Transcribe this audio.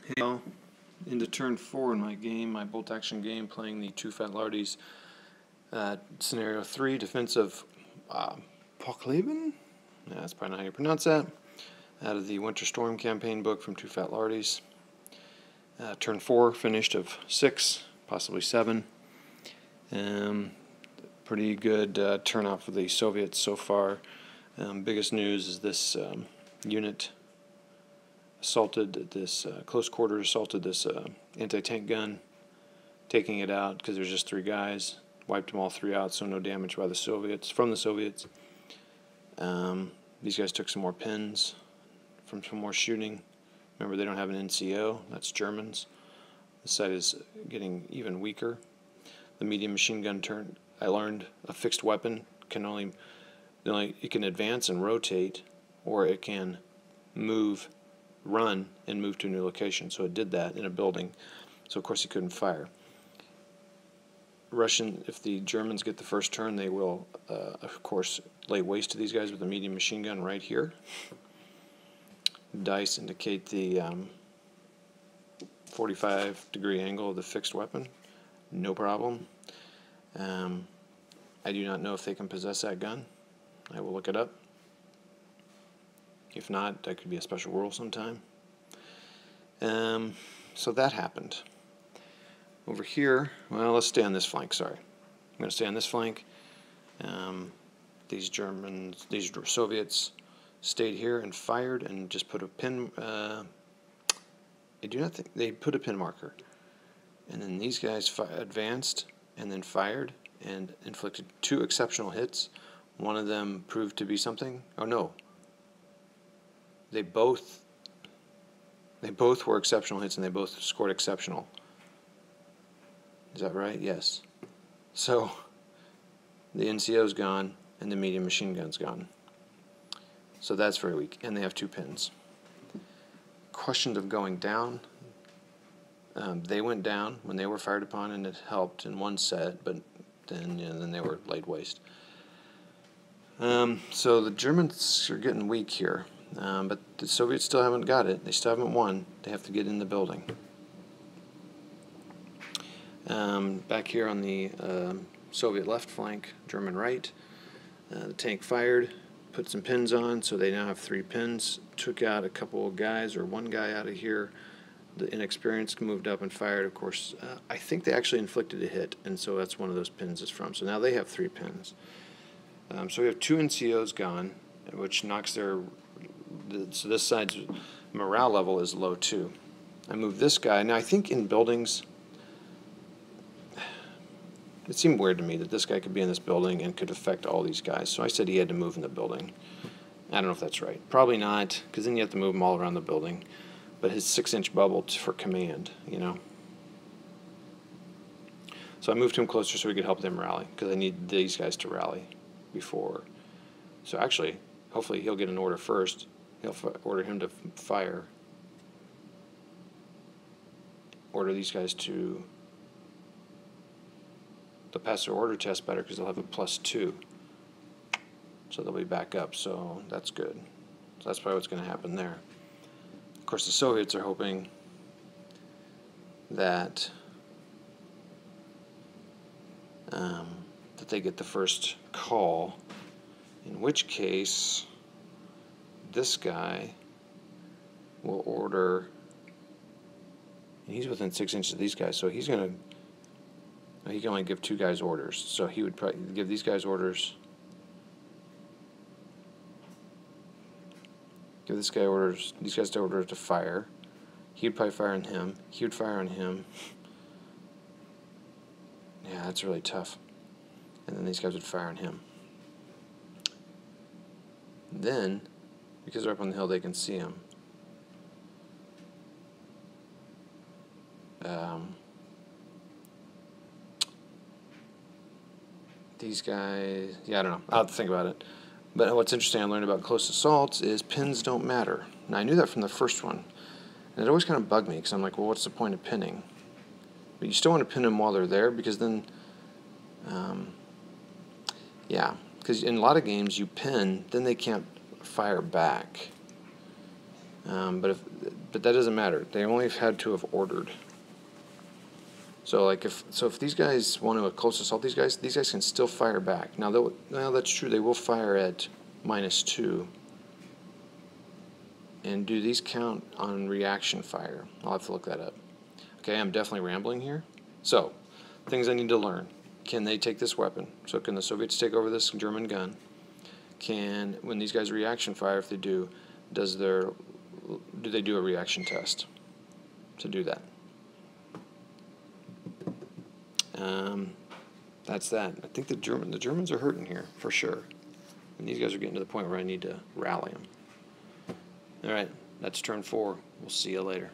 Hey all, into turn 4 in my game, my bolt action game, playing the two fat lardies. Scenario 3, defensive Pokhlebin? Yeah, that's probably not how you pronounce that. Out of the Winter Storm campaign book from Two Fat Lardies. Turn 4, finished of 6, possibly 7. Pretty good turnout for the Soviets so far. Biggest news is this unit assaulted this close quarters, assaulted this anti-tank gun, taking it out because there's just 3 guys. Wiped them all 3 out, so no damage by the Soviets, from the Soviets. These guys took some more pins from some more shooting. Remember, they don't have an NCO, that's Germans. The side is getting even weaker. The medium machine gun turn, I learned a fixed weapon can only it can advance and rotate, or it can run and move to a new location. So it did that in a building. So of course he couldn't fire. If the Germans get the first turn, they will, of course, lay waste to these guys with a medium machine gun right here. Dice indicate the 45-degree angle of the fixed weapon. No problem. I do not know if they can possess that gun. I will look it up. If not, that could be a special rule sometime. So that happened. Over here, well, let's stay on this flank, sorry. I'm going to stay on this flank. These Soviets stayed here and fired and just put a pin, I do not think, they put a pin marker. And then these guys advanced and then fired and inflicted 2 exceptional hits. One of them proved to be something. Oh no. They both were exceptional hits and they both scored exceptional. Is that right? Yes. So the NCO's gone and the medium machine gun's gone. So that's very weak. And they have 2 pins. Question of going down. They went down when they were fired upon, and it helped in one set, but then they were laid waste. So the Germans are getting weak here, but the Soviets still haven't got it. They still haven't won. They have to get in the building. Back here on the Soviet left flank, German right, the tank fired, put some pins on, so they now have 3 pins. Took out a couple of guys, or 1 guy out of here. The inexperienced moved up and fired, of course. I think they actually inflicted a hit, and so that's one of those pins is from. So now they have 3 pins. So we have 2 NCOs gone, which knocks their... So this side's morale level is low too. I moved this guy. Now I think in buildings... It seemed weird to me that this guy could be in this building and could affect all these guys. So I said he had to move in the building. I don't know if that's right. Probably not, because then you have to move them all around the building. But his 6-inch bubble for command, you know. So I moved him closer so we could help them rally, because I need these guys to rally before. So actually, hopefully he'll get an order first. He'll order him to fire. Order these guys to... They'll pass their order test better because they'll have a +2. So they'll be back up, so that's good. So that's probably what's going to happen there. Of course, the Soviets are hoping that that they get the first call, in which case this guy will order, and he's within 6 inches of these guys, so he's going to, he can only give 2 guys orders, so he would probably give these guys orders, give this guy orders, these guys orders to fire. He would probably fire on him. He would fire on him. Yeah, that's really tough. And then these guys would fire on him. Then, because they're up on the hill, they can see him. These guys, yeah, I don't know. I'll have to think about it. But what's interesting I learned about close assaults is pins don't matter. Now, I knew that from the first one. And it always kind of bugged me because I'm like, well, what's the point of pinning? But you still want to pin them while they're there because then, yeah, because in a lot of games you pin, then they can't fire back. But if but that doesn't matter. They only had to have ordered. So like if these guys want to close assault these guys can still fire back. Now that's true. They will fire at -2. And do these count on reaction fire? I'll have to look that up. Okay, I'm definitely rambling here. So, things I need to learn. Can they take this weapon? So can the Soviets take over this German gun? When these guys reaction fire, if they do, do they do a reaction test to do that? That's that. I think the Germans are hurting here for sure, and these guys are getting to the point where I need to rally them. All right, that's turn 4. We'll see you later.